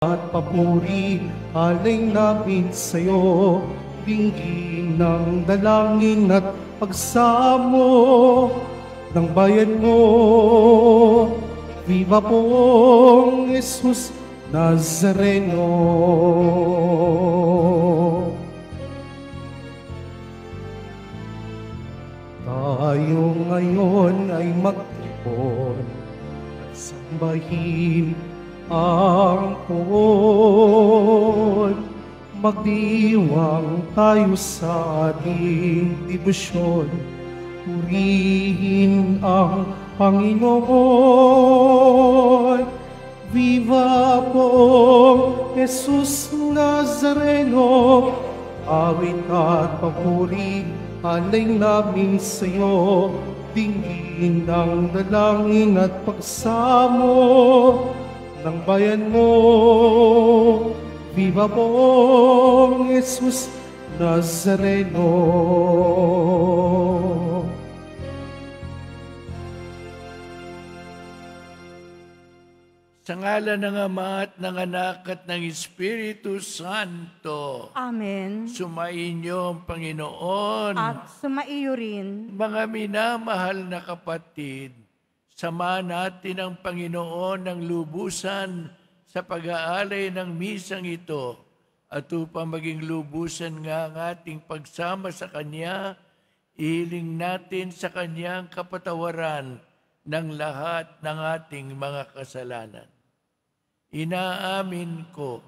At papuri, alay namin sa'yo, dinggin ng dalangin at pagsamo ng bayan mo. Viva pong Jesus Nazareno. Tayo ngayon ay magtipon at sambahin ang Poon. Magdiwang tayo sa ating debosyon, purihin ang Panginoon. Viva po Jesus Nazareno, awit at papuri, alay namin sa'yo, dinggin ng dalangin at pagsamo ng bayan mo. Viva po Jesus Nazareno. Sa ngalan ng Ama at ng Anak at ng Espiritu Santo. Amen. Sumainyo ang Panginoon. At sumaiyo rin. Mga minamahal na kapatid, samahan natin ang Panginoon ng lubusan sa pag-aalay ng misang ito at upang maging lubusan nga ang ating pagsama sa Kanya, ihiling natin sa Kanyang kapatawaran ng lahat ng ating mga kasalanan. Inaamin ko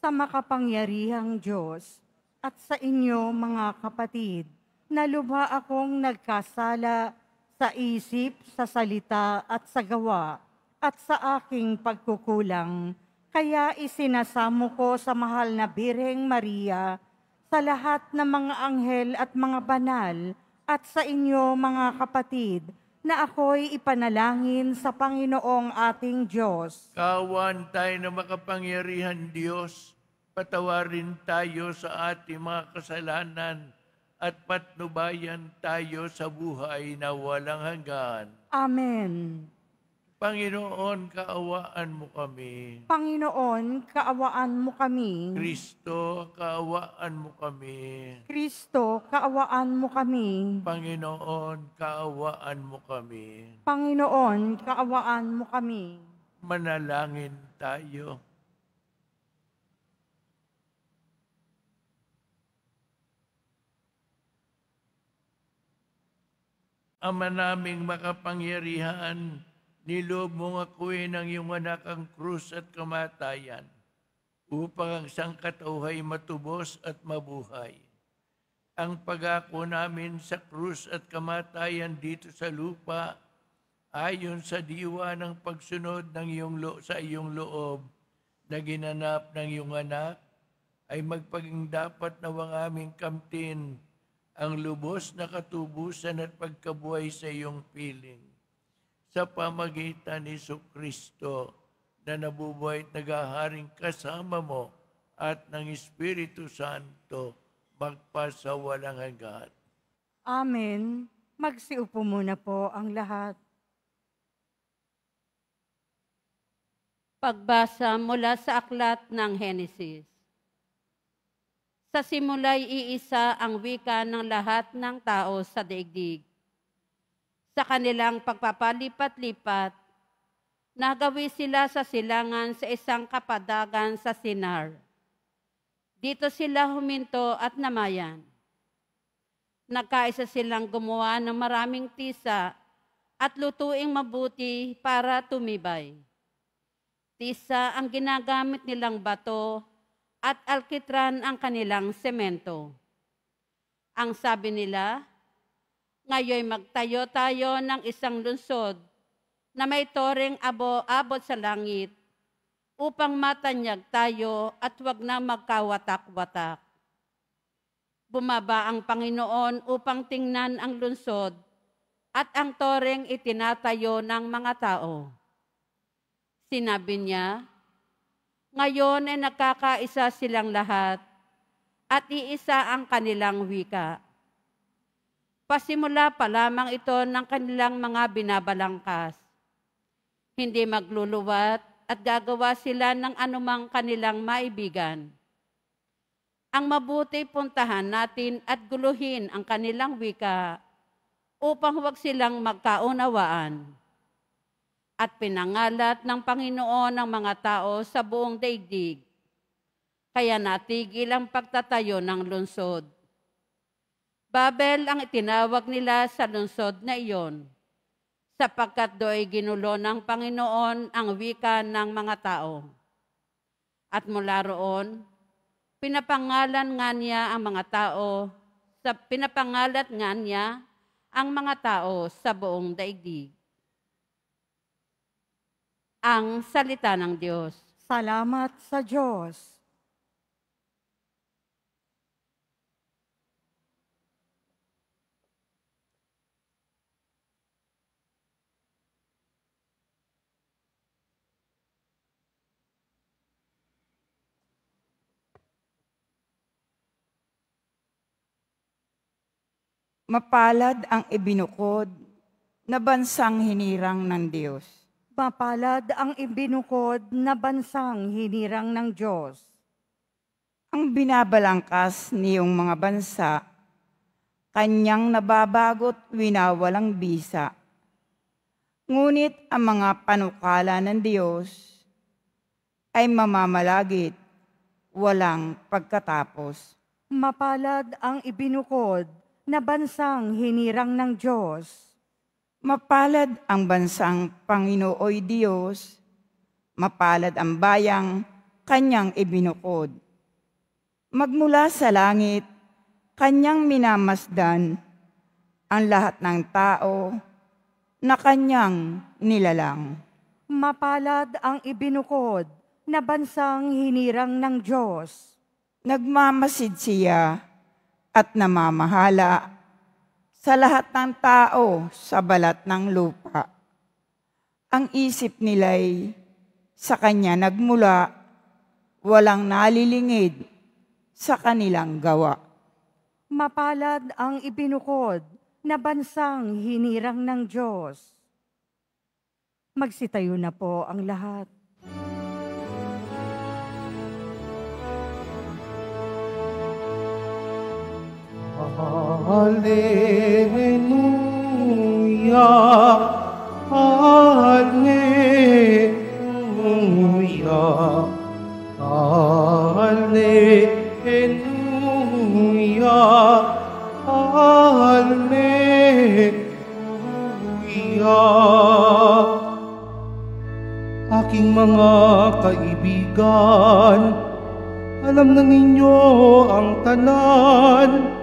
Sa makapangyarihang Diyos at sa inyo mga kapatid, na lubha akong nagkasala sa isip, sa salita at sa gawa at sa aking pagkukulang. Kaya isinasamo ko sa mahal na Birheng Maria, sa lahat ng mga anghel at mga banal, at sa inyo mga kapatid, na ako'y ipanalangin sa Panginoong ating Diyos. kawan tayo na makapangyarihan Diyos, patawarin tayo sa ating mga kasalanan at patnubayan tayo sa buhay na walang hanggan. Amen. Panginoon, kaawaan mo kami. Panginoon, kaawaan mo kami. Kristo, kaawaan mo kami. Kristo, kaawaan mo kami. Panginoon, kaawaan mo kami. Panginoon, kaawaan mo kami. Manalangin tayo. Ama naming makapangyarihan, niloob mo ako'y ng iyong anak ang krus at kamatayan, upang ang sangkatauhay matubos at mabuhay. Ang pag-ako namin sa krus at kamatayan dito sa lupa, ayon sa diwa ng pagsunod ng sa iyong loob na ginanap ng iyong anak, ay magpaging dapat na ang aming kamtin ang lubos na katubusan at pagkabuhay sa iyong piling. Sa pamagitan ni Jesucristo na nabubuhay at naghaharing kasama mo at ng Espiritu Santo magpasawalang hanggan. Amen. Magsiupo muna po ang lahat. Pagbasa mula sa aklat ng Henesis. Sa simula'y iisa ang wika ng lahat ng tao sa daigdig. Sa kanilang pagpapalipat-lipat, nagawi sila sa silangan sa isang kapadagan sa Sinar. Dito sila huminto at namayan. Nagkaisa silang gumawa ng maraming tisa at lutuing mabuti para tumibay. Tisa ang ginagamit nilang bato at alkitran ang kanilang semento. Ang sabi nila, ngayon magtayo tayo ng isang lungsod na may toreng abot sa langit upang matanyag tayo at huwag na magkawatak-watak. Bumaba ang Panginoon upang tingnan ang lungsod at ang toreng itinatayo ng mga tao. Sinabi niya, ngayon ay nakakaisa silang lahat at iisa ang kanilang wika. Pasimula pa lamang ito ng kanilang mga binabalangkas. Hindi magluluwat, at gagawa sila ng anumang kanilang maibigan. Ang mabuti puntahan natin at guluhin ang kanilang wika upang huwag silang magkaunawaan. At pinangalat ng Panginoon ang mga tao sa buong daigdig. Kaya natigil ang pagtatayo ng lungsod. Babel ang itinawag nila sa lungsod na iyon, sapagkat do'y ginulo ng Panginoon ang wika ng mga tao. At mula roon, pinapangalat nga niya ang mga tao sa buong daigdig. Ang salita ng Diyos. Salamat sa Diyos. Mapalad ang ibinukod na bansang hinirang ng Diyos. Mapalad ang ibinukod na bansang hinirang ng Diyos. Ang binabalangkas niyong mga bansa, kanyang nababagot winawalang bisa. Ngunit ang mga panukala ng Diyos ay mamamalagit, walang pagkatapos. Mapalad ang ibinukod na bansang hinirang ng Diyos. Mapalad ang bansang Panginooy Diyos, mapalad ang bayang kanyang ibinukod. Magmula sa langit, kanyang minamasdan ang lahat ng tao na kanyang nilalang. Mapalad ang ibinukod na bansang hinirang ng Diyos. Nagmamasid siya at namamahala sa lahat ng tao sa balat ng lupa. Ang isip nila'y sa kanya nagmula, walang nalilingid sa kanilang gawa. Mapalad ang ibinukod na bansang hinirang ng Diyos. Magsitayo na po ang lahat. Alleluia, alleluia, alleluia, alleluia. Aking mga kaibigan, alam na ninyo ang tanan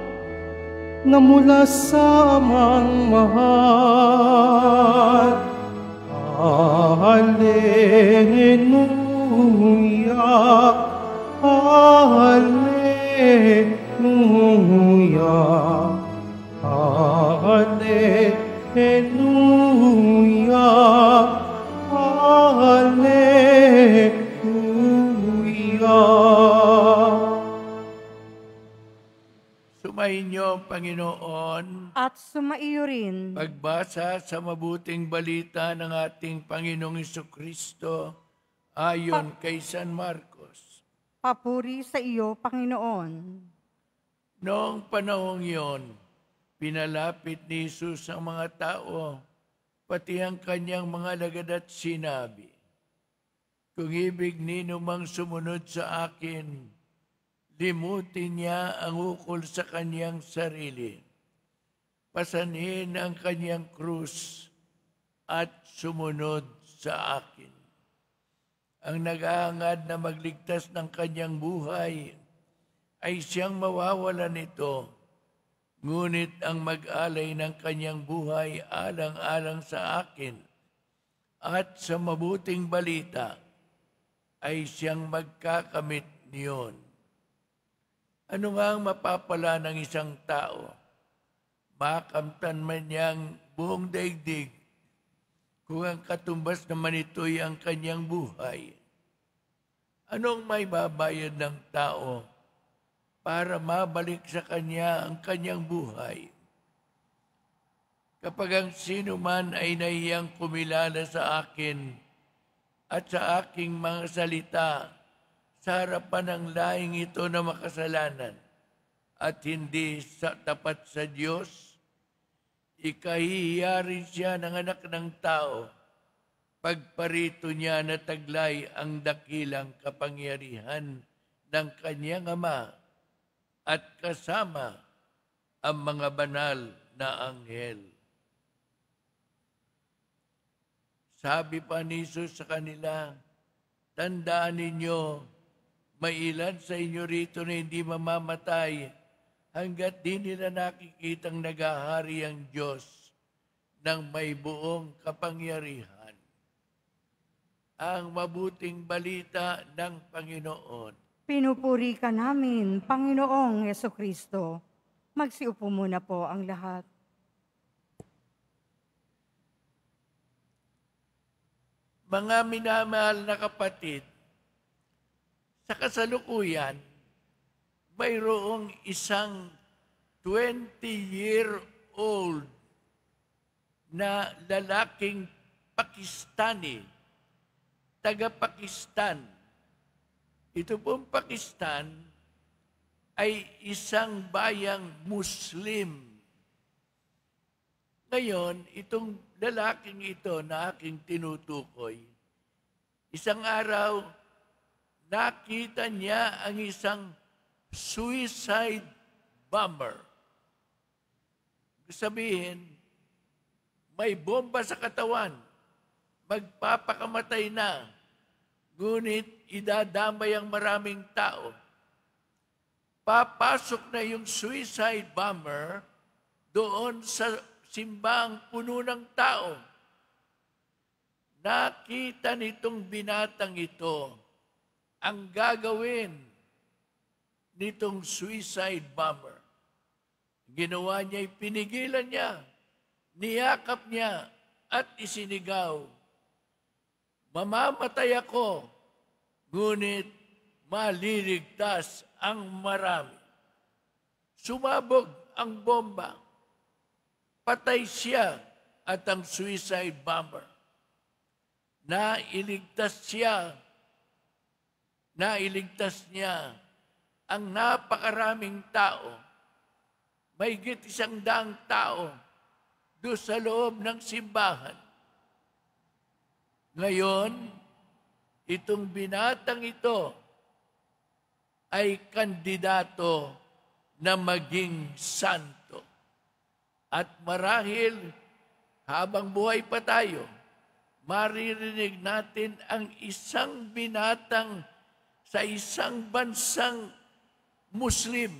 na mula sa amang mahal. Alleluia, alleluia, alleluia, alleluia. Sumayin niyo, Panginoon, At sumaiyo rin pagbasa sa mabuting balita ng ating Panginoong Jesucristo ayon kay San Marcos. papuri sa iyo, Panginoon. Noong panahong iyon, pinalapit ni Jesus ang mga tao, pati ang kanyang mga alagad at sinabi, "Kung ibig ninyo mang sumunod sa akin, limutin niya ang ukol sa kanyang sarili. Pasanhin ang kanyang krus at sumunod sa akin. Ang nag-aangad na magligtas ng kanyang buhay ay siyang mawawala nito, ngunit ang mag-alay ng kanyang buhay alang-alang sa akin at sa mabuting balita ay siyang magkakamit niyon." Ano nga ang mapapala ng isang tao? Makamtan man niyang buong daigdig kung ang katumbas naman ito'y ang kanyang buhay. Anong may babayad ng tao para mabalik sa kanya ang kanyang buhay? Kapag ang sino man ay nahiyang kumilala sa akin, at sa aking mga salita sa harapan ng laing ito na makasalanan at hindi tapat sa Diyos, ikahihiya rin siya ng anak ng tao pagparito niya na taglay ang dakilang kapangyarihan ng kanyang Ama at kasama ang mga banal na anghel. Sabi pa ni Jesus sa kanila, tandaan ninyo, may ilan sa inyo rito na hindi mamamatay hanggat di nila nakikitang nagahari ang Diyos ng may buong kapangyarihan. Ang mabuting balita ng Panginoon. Pinupuri ka namin, Panginoong Yesukristo. Magsiupo muna po ang lahat. Mga minamahal na kapatid, sa kasalukuyan, mayroong isang 20-year-old na lalaking Pakistani, taga-Pakistan. Ito pong Pakistan ay isang bayang Muslim. Ngayon, itong lalaking ito na aking tinutukoy, isang araw, nakita niya ang isang suicide bomber. Sabihin, may bomba sa katawan, magpapakamatay na, ngunit idadamay ang maraming tao. Papasok na yung suicide bomber doon sa simbang puno ng tao. Nakita nitong binatang ito ang gagawin nitong suicide bomber. Ginawa niya, pinigilan niya, niyakap niya at isinigaw, mamamatay ako, ngunit maliligtas ang marami. Sumabog ang bomba. Patay siya at ang suicide bomber. Nailigtas niya ang napakaraming tao. Mahigit 100 tao doon sa loob ng simbahan. Ngayon, itong binatang ito ay kandidato na maging santo. At marahil, habang buhay pa tayo, maririnig natin ang isang binatang sa isang bansang Muslim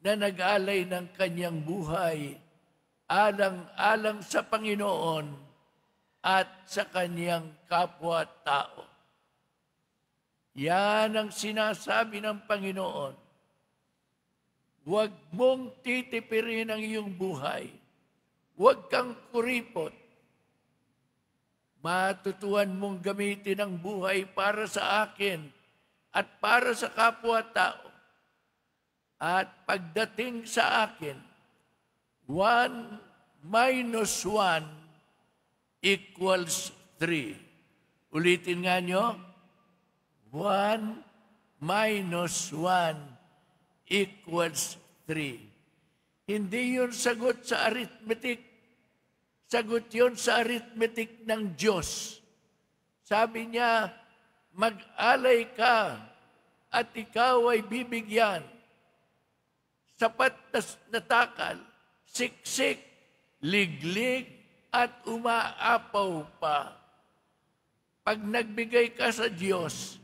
na nag-alay ng kanyang buhay alang-alang sa Panginoon at sa kanyang kapwa-tao. Yan ang sinasabi ng Panginoon. Huwag mong titipirin ang iyong buhay. Huwag kang kuripot. Matutuhan mong gamitin ang buhay para sa akin at para sa kapwa-tao. At pagdating sa akin, 1 minus 1 equals 3. Ulitin nga nyo. 1 minus 1 equals 3. Hindi yun sagot sa arithmetic. Sagot yun sa arithmetic ng Diyos. Sabi niya, mag-alay ka at ikaw ay bibigyan. Sapat na takal, siksik, liglig, at umaapaw pa. Pag nagbigay ka sa Diyos,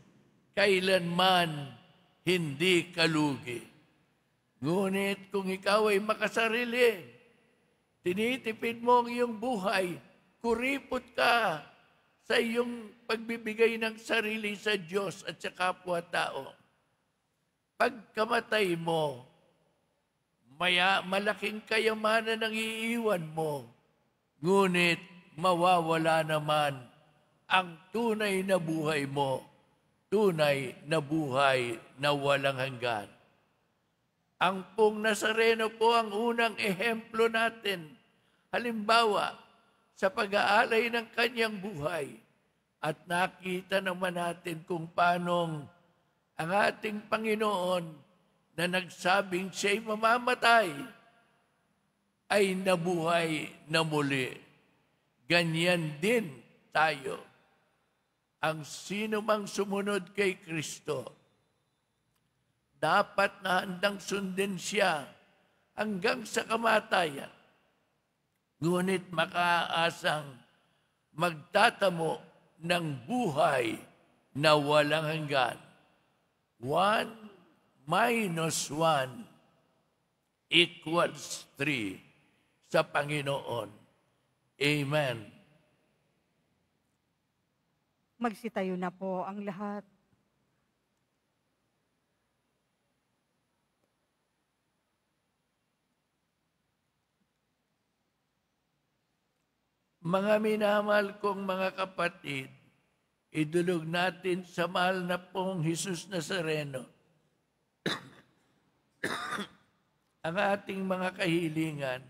kailanman hindi ka lugi. Ngunit kung ikaw ay makasarili, tinitipid mo ang iyong buhay, kuripot ka sa iyong pagbibigay ng sarili sa Diyos at sa kapwa-tao. Pagkamatay mo, malaking kayamanan ang iiwan mo, ngunit mawawala naman ang tunay na buhay mo, tunay na buhay na walang hanggan. Ang pong Nazareno po ang unang ehemplo natin. Halimbawa, sa pag-aalay ng kanyang buhay, At nakita naman natin kung paanong ang ating Panginoon na nagsabing siya'y mamamatay ay nabuhay na muli. Ganyan din tayo. Ang sino mang sumunod kay Kristo, dapat na handang sundin siya hanggang sa kamatayan. Ngunit makaasang magtatamo ng buhay na walang hanggan. 1 minus 1 equals 3 sa Panginoon. Amen. Magsitayo na po ang lahat. Mga minamahal kong mga kapatid, idulog natin sa mahal na pong Jesus Nazareno ang ating mga kahilingan,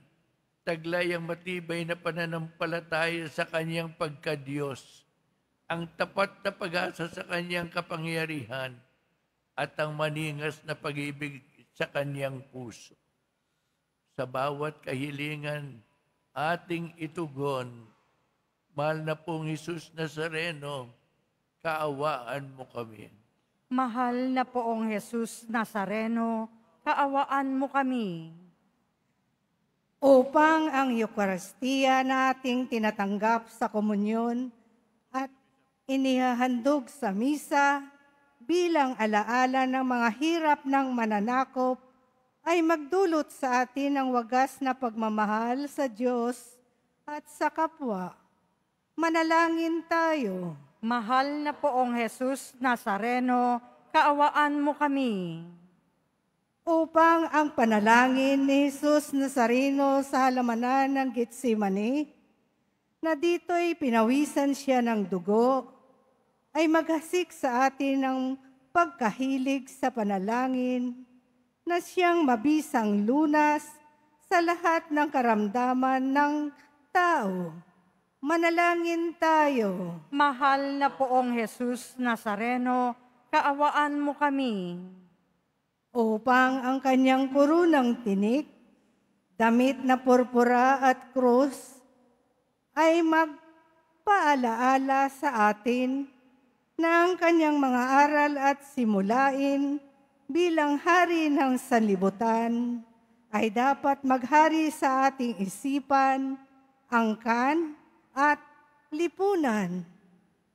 taglay ang matibay na pananampalataya sa Kanyang pagka-Diyos, ang tapat na pag-asa sa Kanyang kapangyarihan, at ang maningas na pag-ibig sa Kanyang puso. Sa bawat kahilingan, ating itugon, mahal na pong Jesus Nazareno, kaawaan mo kami. Mahal na poong Jesus Nazareno, kaawaan mo kami. Upang ang Eucharistia na ating tinatanggap sa komunyon at inihahandog sa misa bilang alaala ng mga hirap ng mananakop ay magdulot sa atin ng wagas na pagmamahal sa Diyos at sa kapwa. Manalangin tayo. Mahal na poong Jesus Nazareno, kaawaan mo kami. Upang ang panalangin ni Jesus Nazareno sa halamanan ng Getsemani, na dito'y pinawisan siya ng dugo, ay maghasik sa atin ng pagkahilig sa panalangin, na siyang mabisang lunas sa lahat ng karamdaman ng tao. Manalangin tayo. Mahal na poong Jesus Nazareno, kaawaan mo kami. Upang ang kanyang kurunang tinik, damit na purpura at krus, ay magpaalaala sa atin na ang kanyang mga aral at simulain bilang hari ng sanlibutan ay dapat maghari sa ating isipan, angkan, at lipunan.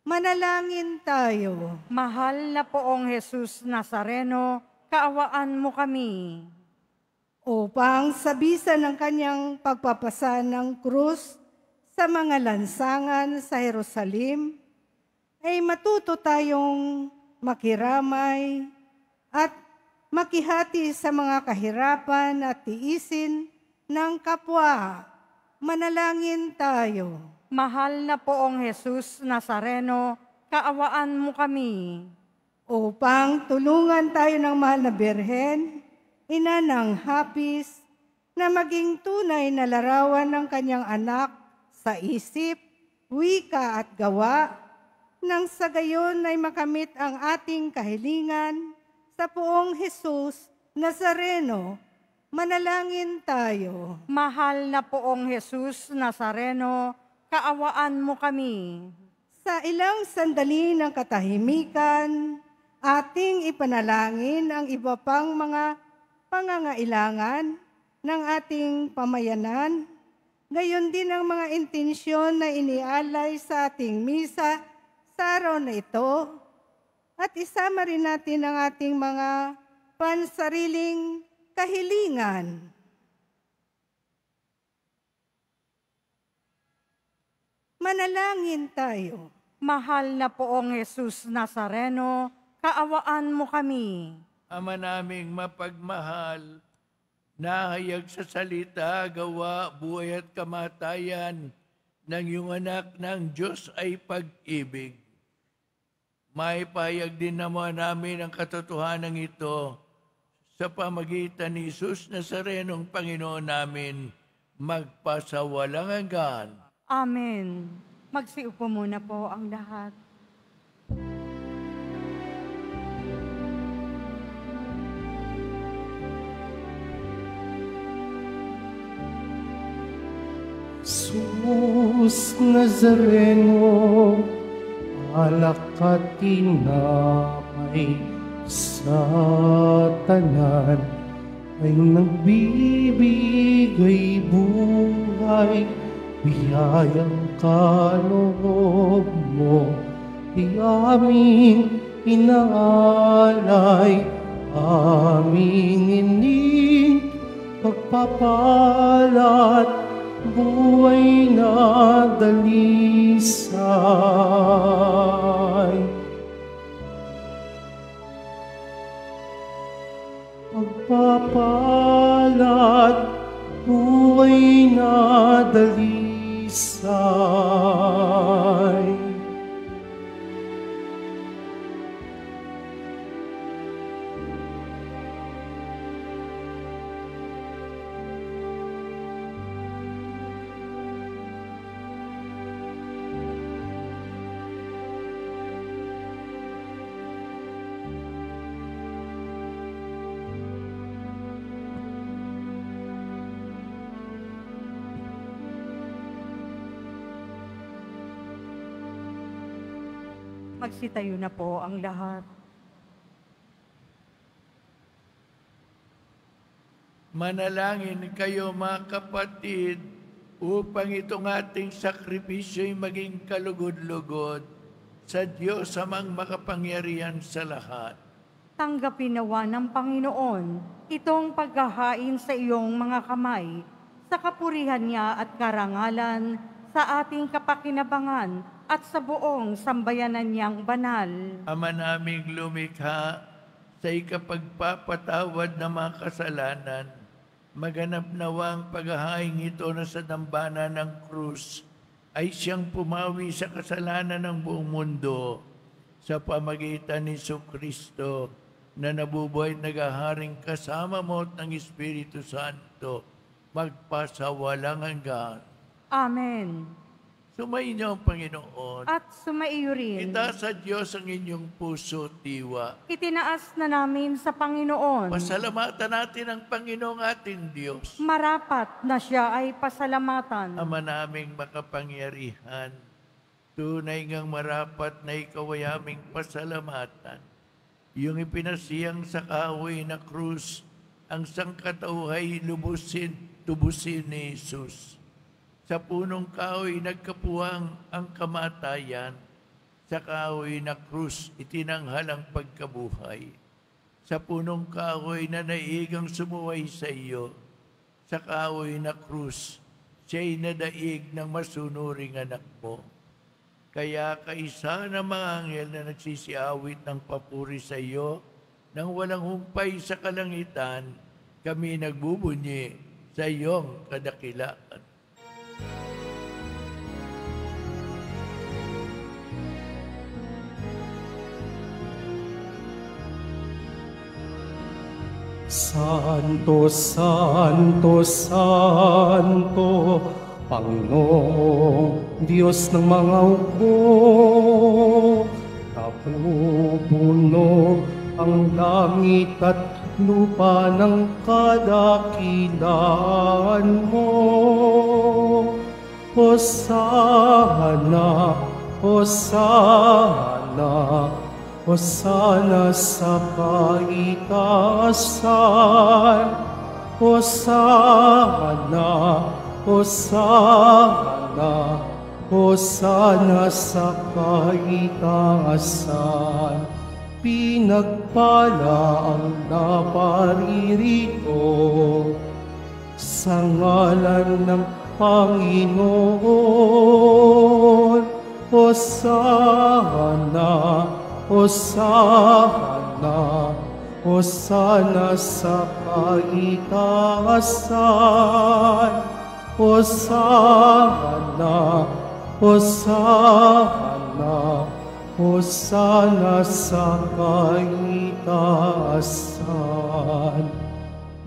Manalangin tayo. Mahal na poong Jesus Nazareno, kaawaan mo kami. Upang sa bisa ng kanyang pagpapasa ng krus sa mga lansangan sa Jerusalem, ay matuto tayong makiramay at makihati sa mga kahirapan at tiisin ng kapwa. Manalangin tayo. Mahal na poong Jesus Nazareno, kaawaan mo kami. Upang tulungan tayo ng mahal na Birhen, ina ng hapis, na maging tunay na larawan ng kanyang anak sa isip, wika at gawa, nang sa gayon ay makamit ang ating kahilingan sa poong Jesus Nazareno. Manalangin tayo. Mahal na poong Jesus Nazareno, kaawaan mo kami. Sa ilang sandali ng katahimikan, ating ipanalangin ang iba pang mga pangangailangan ng ating pamayanan, gayon din ang mga intensyon na inialay sa ating misa sa araw na ito, at isama rin natin ang ating mga pansariling kahilingan. Manalangin tayo. Mahal na poong Jesus Nazareno, kaawaan mo kami. Ama naming mapagmahal, nahayag sa salita, gawa, buhay at kamatayan ng iyong anak ng Diyos ay pag-ibig. May pahayag din naman namin ang katotohanan ito sa pamagitan ni Jesus Nazarenong Panginoon namin, magpasawalang hanggan. Amen. Magsiupo muna po ang lahat. Jesus Nazareno, alak at tinapay sa tanan ay nagbibigay buhay. Biyayang kaloob mo, di aming inaalay, aming ining pagpapalat, buhay na dalisay. Pagpapalat, buhay na dalisay. Magsitayo na po ang lahat. Manalangin kayo mga kapatid upang itong ating sakripisyo'y maging kalugod-lugod sa Diyos amang makapangyarihan sa lahat. Tanggapin nawa ng Panginoon itong paghahain sa iyong mga kamay, sa kapurihan niya at karangalan, sa ating kapakinabangan at sa buong sambayanan niyang banal. Ama naming lumikha, sa ikapagpapatawad ng mga kasalanan, maganap nawa ang paghahaing ito na sa dambana ng krus ay siyang pumawi sa kasalanan ng buong mundo sa pamagitan ni Jesucristo na nabubuhay at naghaharing kasama mo at ng Espiritu Santo magpasawalang hanggan. Amen. Sumainyo ang Panginoon. At sumaiyo rin. Itaas sa Diyos ang inyong puso at diwa. Itinaas na namin sa Panginoon. Pasalamatan natin ang Panginoong ating Diyos. Marapat na siya ay pasalamatan. Ama naming makapangyarihan, tunay ngang marapat na ikaw ay aming pasalamatan. Yung ipinasiyang sa kahoy na krus, ang sangkatauhay tubusin ni Jesus. Sa punong kahoy nagkapuwang ang kamatayan, sa kahoy na krus itinanghal ang pagkabuhay. Sa punong kahoy na naigang sumuway sa iyo, sa kahoy na krus, siya'y nadaig ng masunuring anak mo. Kaya kaisa ng mga anghel na nagsisiawit ng papuri sa iyo, nang walang humpay sa kalangitan, kami nagbubunyi sa iyong kadakilaan. Santo, Santo, Santo, Panginoong Diyos ng mga hukbo, napupuno ang langit at lupa ng kadakilaan mo. Hosana, Hosana, Hosana sa kaitaasan, Hosana, Hosana, Hosana sa kaitaasan. Pinagpala ang naparirito sa ngalan ng Panginoon. Hosana, Hosana, Hosana sa kaitaasan, Hosana, Hosana, Hosana sa kaitaasan.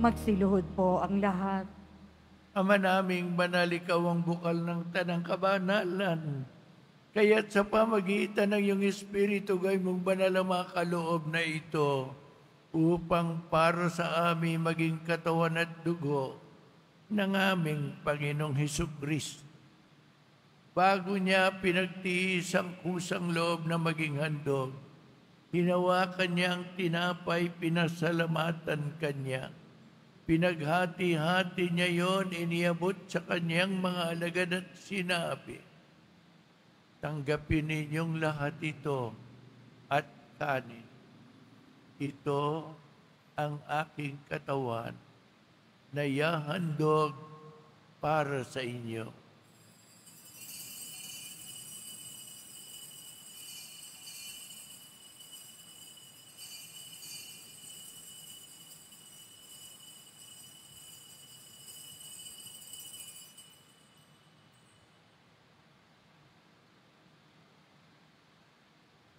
Magsiluhod po ang lahat. Ama naming banal, ikaw ang bukal ng tanang kabanalan. Kaya't sa pamagitan ng iyong Espiritu, gawin mong banal ang mga kaloob na ito upang para sa amin maging katawan at dugo ng aming Panginoong Hesukristo. Bago niya pinagtiis ang kusang loob na maging handog, hinawakan niya ang tinapay, pinasalamatan kanya. Pinaghati-hati niya yon, iniabot sa kanyang mga alagad at sinabi, "Tanggapin ninyong lahat ito at kanin. Ito ang aking katawan na yahandog para sa inyo."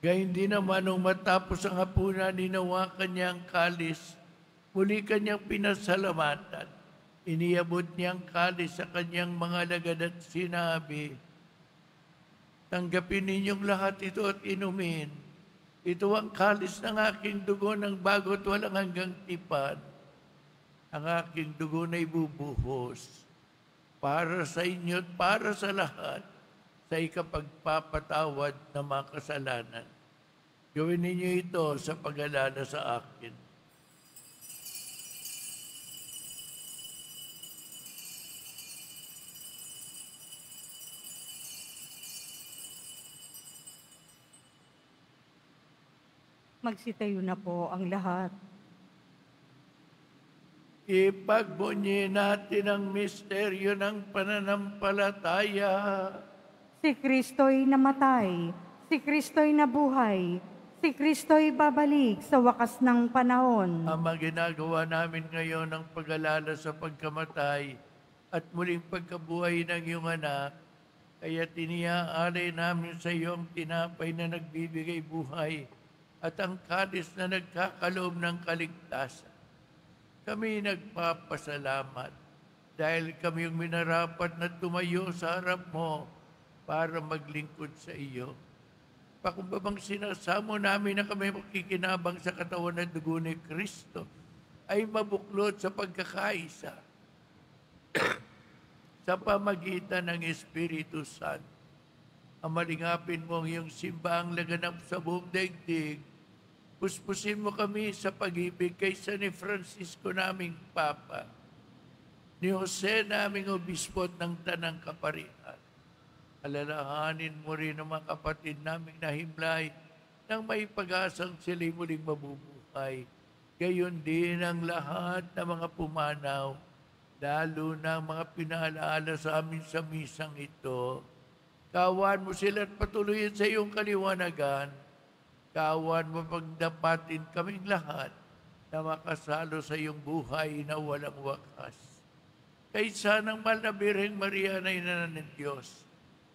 Gayun din naman nung matapos ang hapunan, hinawakan niya ang kalis, muli kanyang pinasalamatan. Iniabot niya ang kalis sa kanyang mga alagad at sinabi, "Tanggapin ninyong lahat ito at inumin. Ito ang kalis ng aking dugo ng bago't walang hanggang tipan. Ang aking dugo na ibubuhos para sa inyo at para sa lahat sa ikapagpapatawad ng mga kasalanan. Gawin ninyo ito sa pag-alala sa akin." Magsitayo na po ang lahat. Ipagbunyi natin ang misteryo ng pananampalataya. Si Kristo'y namatay, si Kristo'y nabuhay, si Kristo'y babalik sa wakas ng panahon. Ang mga ginagawa namin ngayon ng pag-alala sa pagkamatay at muling pagkabuhay ng iyong anak, kaya tiniaalay namin sa iyo ang tinapay na nagbibigay buhay at ang kalis na nagkakaloob ng kaligtasan. Kami nagpapasalamat dahil kami yung minarapat na tumayo sa harap mo para maglingkod sa iyo. Pakumbabang sinasamo namin na kami makikinabang sa katawan at dugo ni Kristo ay mabuklod sa pagkakaisa sa pamagitan ng Espiritu Santo. Amalingapin mo ang iyong simbahang laganap sa buong daigdig. Puspusin mo kami sa pag-ibig kaysa ni Francisco naming Papa, ni Jose naming Obispo ng Tanang Kaparian. Alalahanin mo rin ang mga kapatid naming nahimlay nang may pag-asang sila'y muling mabubuhay. Gayon din ang lahat ng mga pumanaw, lalo na ang mga pinaalaala sa amin sa misang ito. Kawan mo sila at patuloyin sa iyong kaliwanagan. Kawan mo pagdapatin kaming lahat na makasalo sa iyong buhay na walang wakas. Kaysa ng mahal na Birheng Maria na ina ng Diyos,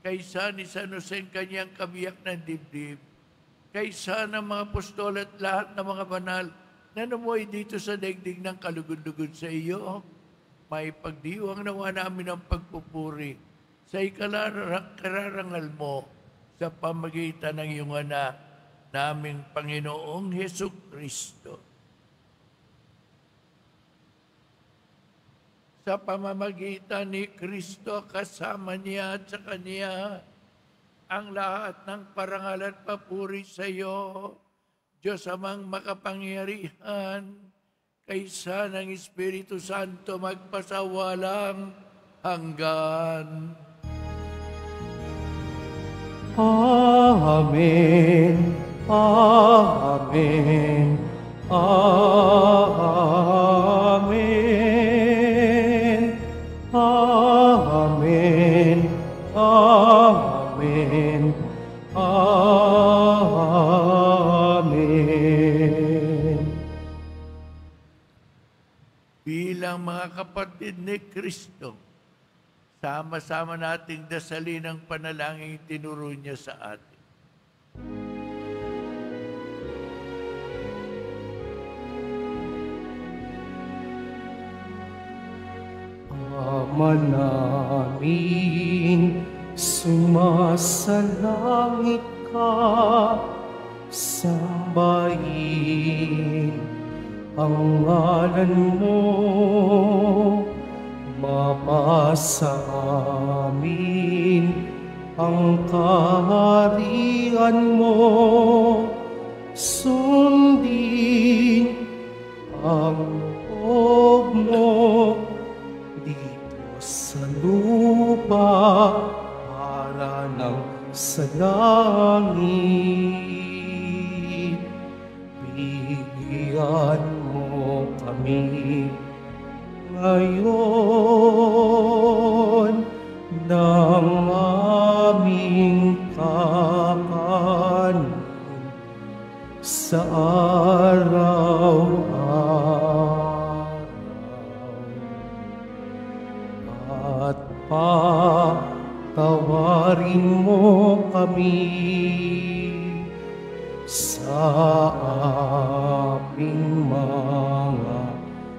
kaysa ni San Jose kanyang kabiyak ng dibdib, kaysa ng mga apostol at lahat ng mga banal na namuhay dito sa daigdig ng kalugod-lugod sa iyo, may pagdiwang nawa namin ang pagpupuri sa ikararangal mo sa pamagitan ng iyong anak, naming Panginoong Hesukristo. Sa pamamagitan ni Kristo, kasama niya at sa Kanya, ang lahat ng parangal at papuri sa iyo, Diyos Amang makapangyarihan, kaysa ng Espiritu Santo magpasawalang hanggan. Amen. Amen. Amen. Amen. Amen. Amen. Bilang mga kapatid ni Kristo, sama-sama nating dasalin ang panalangin tinuro niya sa atin. Ama namin, sumasalangit ka, sambahin ang ngalan mo, mapasa amin ang kaharian mo, sundin ang loob mo dito sa lupa para ng sa langit. Bigyan mo kami ngayon ng aming kakanin sa araw-araw, at patawarin mo kami sa aming mga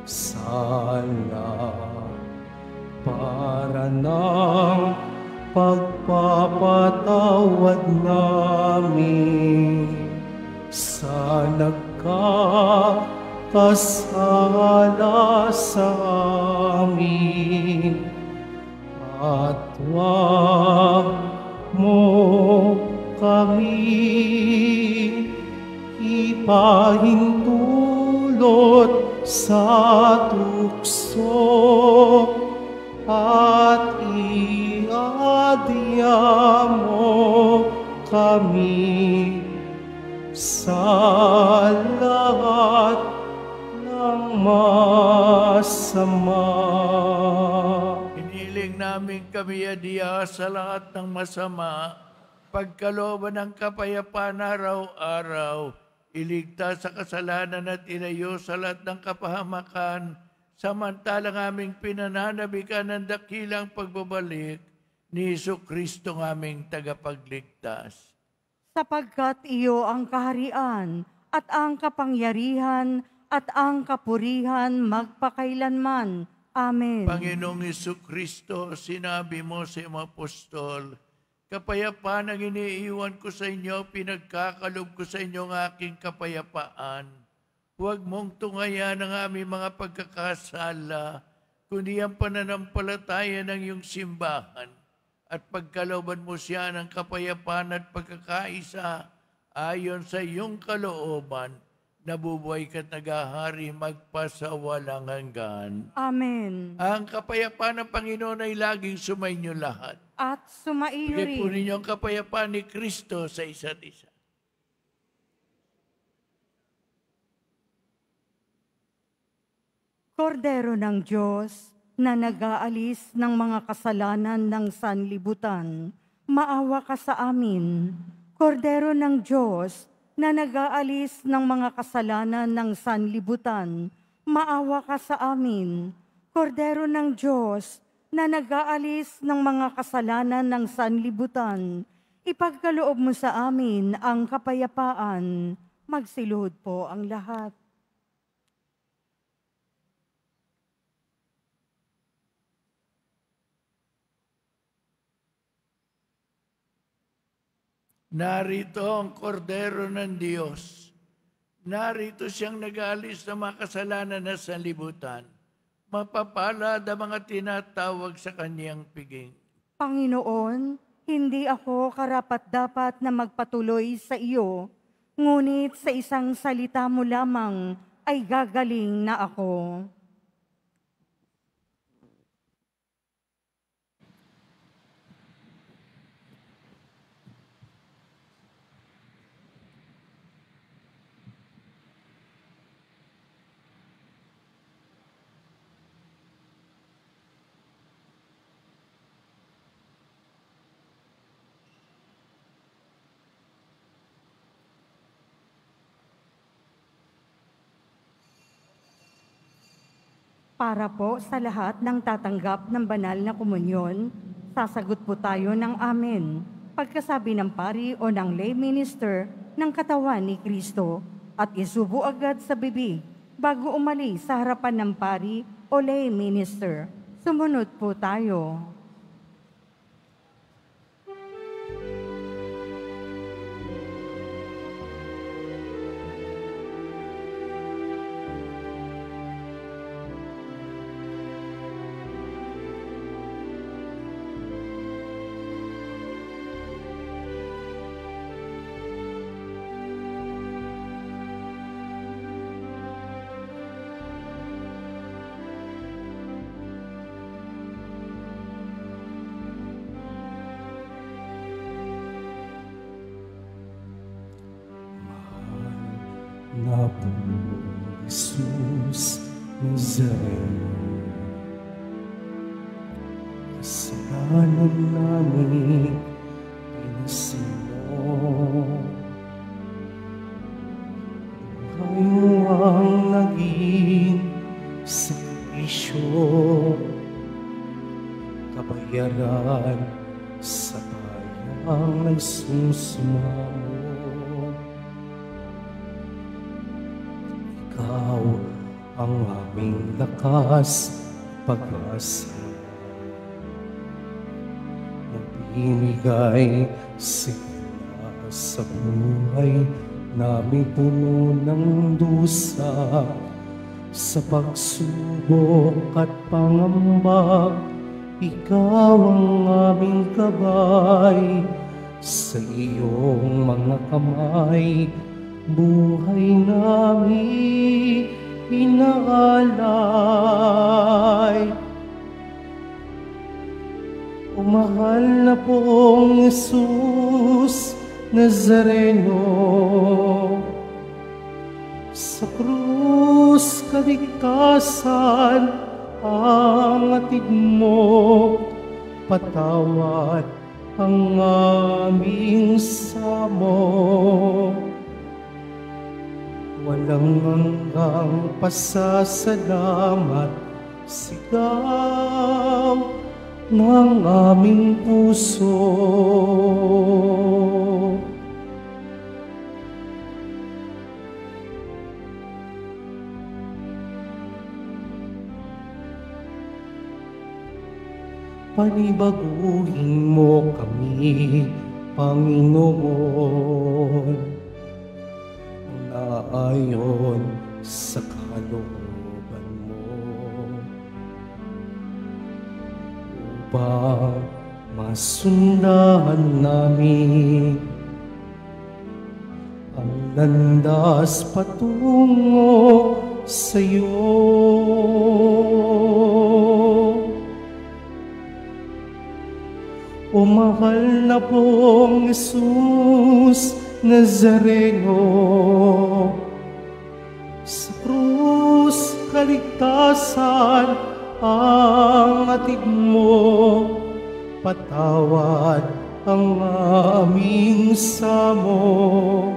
sala, para ng pagpapatawad namin sa nagkakasala sa amin. At huwag mo kami ipahintulot sa tukso, at iadya mo kami sa lahat ng masama. Hiniling namin kami adiya sa lahat ng masama, pagkalooban ng kapayapaan araw-araw, iligtas sa kasalanan at ilayo sa lahat ng kapahamakan, samantalang aming pinananabikan ng dakilang pagbabalik ni Jesucristo ng aming tagapagligtas. Sapagkat iyo ang kaharian at ang kapangyarihan at ang kapurihan magpakailanman. Amen. Panginoong Jesucristo, sinabi mo sa iyong apostol, kapayapaan ang iniiwan ko sa inyo, pinagkakalob ko sa inyo ang aking kapayapaan. Huwag mong tungayan ang aming mga pagkakasala, kundi ang pananampalataya ng iyong simbahan. At pagkalooban mo siya ng kapayapaan at pagkakaisa, ayon sa iyong kalooban, nabubuhay ka't naghahari magpasawalang hanggan. Amen. Ang kapayapaan ng Panginoon ay laging sumainyo lahat. At sumaiyo Bigay po rin. ninyo ang kapayapaan ni Kristo sa isa't isa. Kordero ng Diyos na nag-aalis ng mga kasalanan ng sanlibutan, maawa ka sa amin. Kordero ng Diyos na nag-aalis ng mga kasalanan ng sanlibutan, maawa ka sa amin. Kordero ng Diyos na nag-aalis ng mga kasalanan ng sanlibutan, ipagkaloob mo sa amin ang kapayapaan. Magsiluhod po ang lahat. Narito ang kordero ng Diyos. Narito siyang nag-aalis ng mga kasalanan na sanlibutan. Mapapalad ang mga tinatawag sa kanyang piging. Panginoon, hindi ako karapat-dapat na magpatuloy sa iyo, ngunit sa isang salita mo lamang ay gagaling na ako. Para po sa lahat ng tatanggap ng banal na komunyon, sasagot po tayo ng amen. Pagkasabi ng pari o ng lay minister ng katawan ni Kristo at isubo agad sa bibig bago umalis sa harapan ng pari o lay minister. Sumunod po tayo. Jesus Nazareno. Kasalanan namin pinasin mo. Buhay mo ang naging sakrisyo, kabayaran sa bayang nagsusumamo. Ikaw ang aming lakas, pag-asa. Magbibigay sigla sa buhay namin puno ng dusa. Sa pagsubok at pangamba, ikaw ang aming gabay. Sa iyong mga kamay, buhay namin inaalay. O mahal na pong Jesus Nazareno, sa krus kaligtasan ang atid mo, patawad ang aming samo. Walang hanggang pasasalamat, sigaw ng aming puso. Panibaguhin mo kami, Panginoon, na ayon sa kalooban mo, upang masundahan namin ang landas patungo sa iyo. O mahal na pong Jesus Nazareno, sa krus kaligtasan ang atid mo, patawad ang aming samo.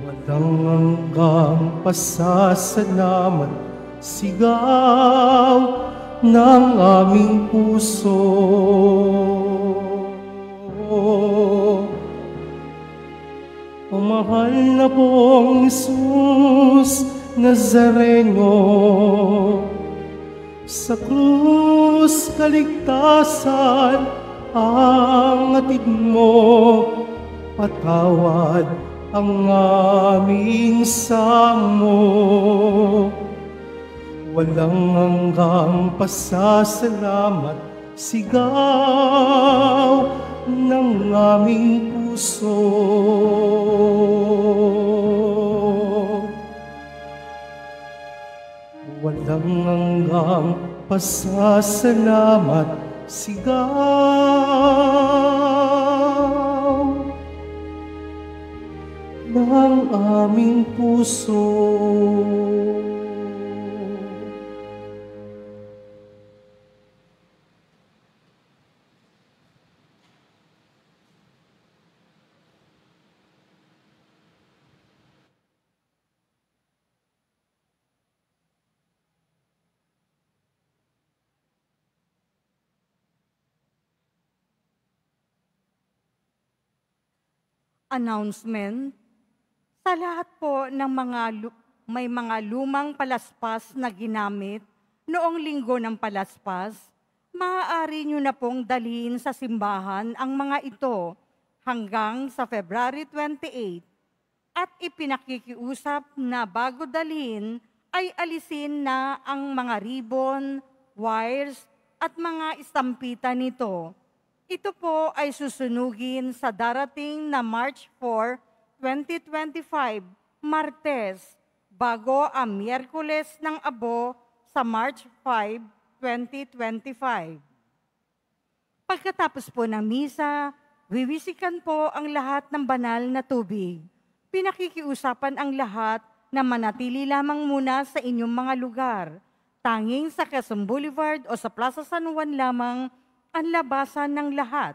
Walang hanggang pasasalamat, sigaw ng aming puso. O mahal na pong Jesus Nazareno, sa krus kaligtasan ang atid mo, patawad ang aming samo. Walang hanggang pasasalamat, sigaw ng aming puso. Walang hanggang pasasalamat, sigaw ng aming puso. Announcement. Sa lahat po ng may mga lumang palaspas na ginamit noong linggo ng palaspas, maaari nyo na pong dalhin sa simbahan ang mga ito hanggang sa February 28. At ipinakikiusap na bago dalhin ay alisin na ang mga ribbon, wires at mga istampita nito. Ito po ay susunugin sa darating na March 4, 2025, Martes, bago ang Miyerkules ng Abo sa March 5, 2025. Pagkatapos po ng misa, wiwisikan po ang lahat ng banal na tubig. Pinakikiusapan ang lahat na manatili lamang muna sa inyong mga lugar. Tanging sa Quezon Boulevard o sa Plaza San Juan lamang ang labasan ng lahat.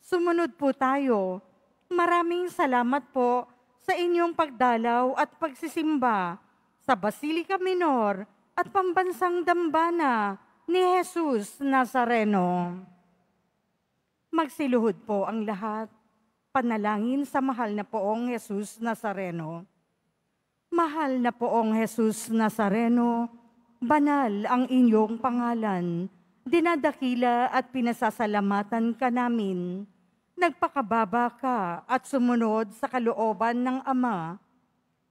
Sumunod po tayo. Maraming salamat po sa inyong pagdalaw at pagsisimba sa Basilica Minor at Pambansang Dambana ni Jesus Nazareno. Magsiluhod po ang lahat. Panalangin sa mahal na poong Jesus Nazareno. Mahal na poong Jesus Nazareno, banal ang inyong pangalan. Dinadakila at pinasasalamatan ka namin. Nagpakababa ka at sumunod sa kalooban ng Ama.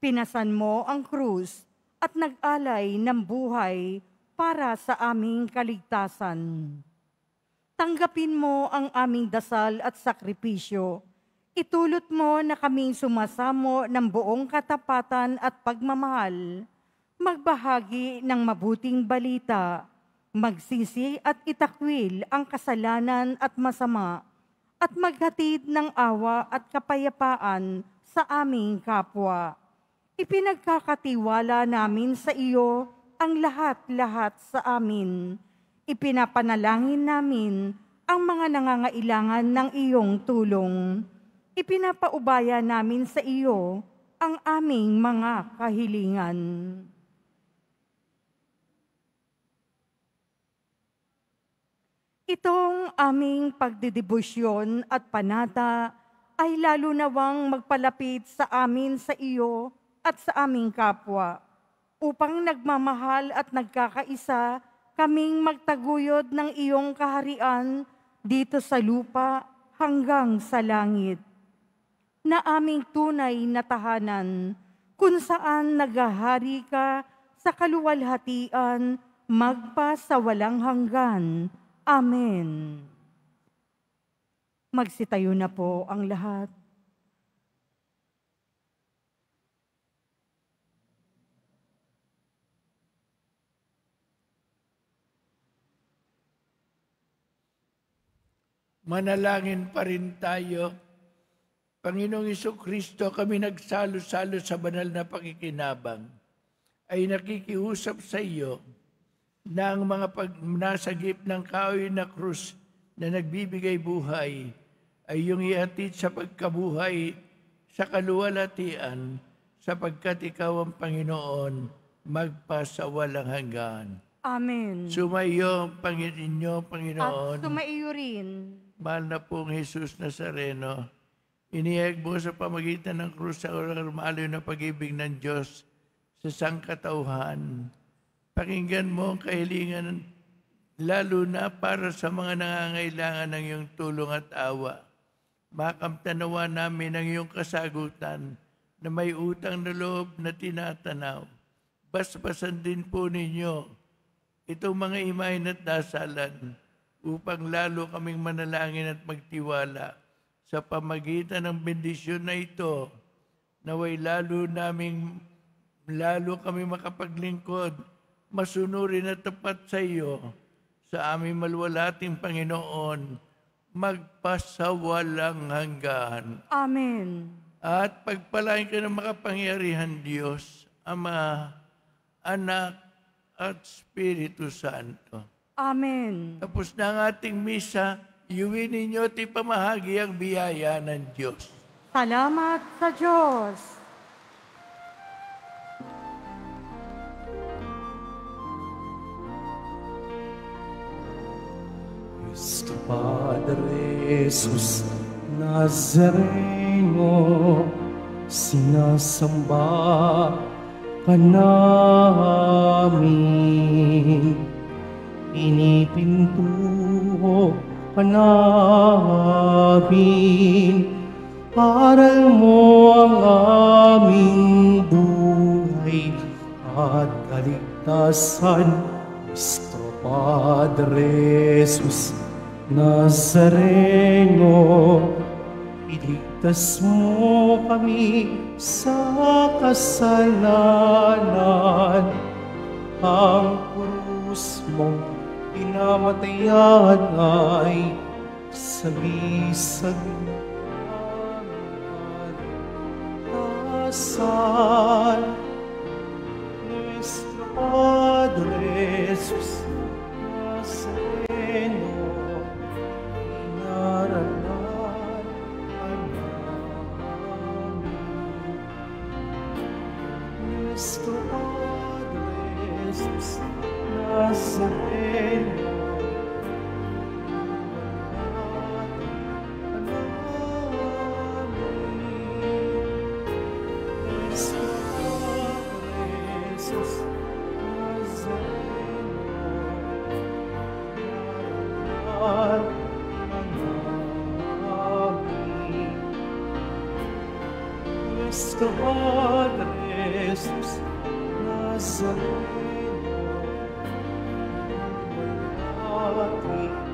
Pinasan mo ang krus at nag-alay ng buhay para sa aming kaligtasan. Tanggapin mo ang aming dasal at sakripisyo. Itulot mo na kaming sumasamo ng buong katapatan at pagmamahal, magbahagi ng mabuting balita, magsisi at itakwil ang kasalanan at masama, at maghatid ng awa at kapayapaan sa aming kapwa. Ipinagkakatiwala namin sa iyo ang lahat-lahat sa amin. Ipinapanalangin namin ang mga nangangailangan ng iyong tulong. Ipinapaubaya namin sa iyo ang aming mga kahilingan. Itong aming pagdidibusyon at panata ay lalo nawang magpalapit sa amin sa iyo at sa aming kapwa, upang nagmamahal at nagkakaisa kaming magtaguyod ng iyong kaharian dito sa lupa hanggang sa langit. Na aming tunay na tahanan, kung saan naghahari ka sa kaluwalhatian magpa sa walang hanggan. Amen. Magsitayo na po ang lahat. Manalangin pa rin tayo. Panginoong Jesucristo, kami nagsalo-salo sa banal na pakikinabang, ay nakikiusap sa iyo na ang mga pagnasagip ng kahoy na krus na nagbibigay buhay ay iyong ihatid sa pagkabuhay sa kaluwalhatian, sapagkat ikaw ang Panginoon magpasawalang hanggan. Amen. Sumayo, Panginoon, At sumaiyo rin. Mahal na pong Jesus Nazareno, inihayag mo sa pamagitan ng krus sa malayo na pag-ibig ng Diyos sa sangkatauhan. Pakinggan mo ang kahilingan, lalo na para sa mga nangangailangan ng iyong tulong at awa. Makamtanawa namin ang iyong kasagutan na may utang na loob na tinatanaw. Basbasan din po ninyo itong mga imahin at dasalan upang lalo kaming manalangin at magtiwala sa pamagitan ng bendisyon na ito, naway lalo kami makapaglingkod, masunurin at tapat sa iyo, sa aming maluwalhating Panginoon, magpasawalang hanggan. Amen. At pagpalain ka ng makapangyarihan Diyos, Ama, Anak, at Espiritu Santo. Amen. Tapos na ang ating misa, iuwi ninyo at ipamahagi ang biyaya ng Diyos. Salamat sa Diyos. Cristo Padre Jesus Nazareno, sinasamba ka namin, pinipintuho ka namin, aral mo ang aming buhay at kaligtasan. Cristo Padre Jesus Nazareno, iligtas mo kami sa kasalanan. Ang krus mong pinamatayan ay sagisag namin. Nuestro Padre Jesús Nazareno, nuestro Padre Jesús Nuestro Padre Jesús Nazareno, a ti.